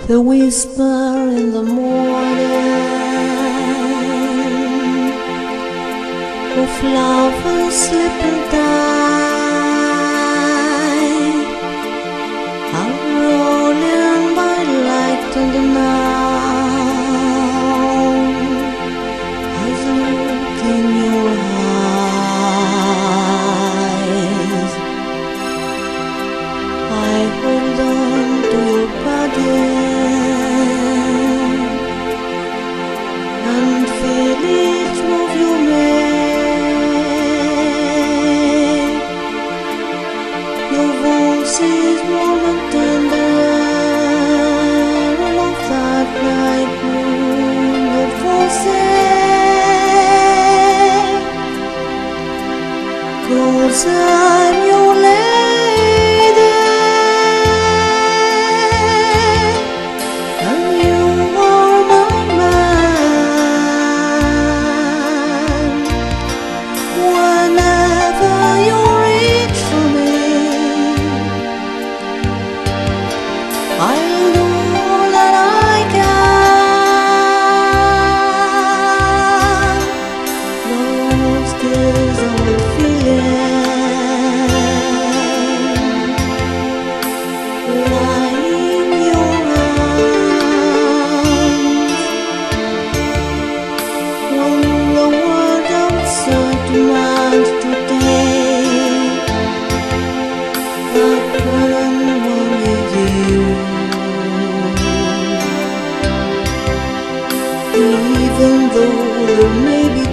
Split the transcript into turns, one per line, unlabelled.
The whisper in the morning of flowers slip and die, are rolling by light in the night. As I look in your eyes, I hold on to your body and feel each move you make. Your voice is warm and tender, and of that night moon that forsake. 'Cause I'm your lady, and you are my man. Whenever you reach for me, I'll do all that I can. Those days I'm feeling lying in your arms. When the world outside demands to take, I couldn't one with you. Even though there may be